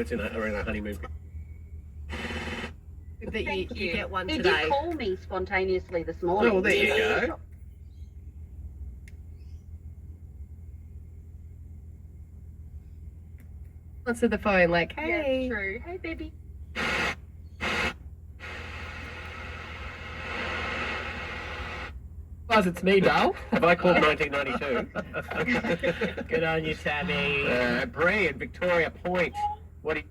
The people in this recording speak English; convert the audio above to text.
it's around a honeymoon. That you get one He today. did call me spontaneously this morning. Oh, well, there you go. Answer the phone like, hey. Yeah, true. Hey, baby. Buzz, it's me, Dale. Have I called 1992? Good on you, Tammy. Bree at Victoria Point. What do you...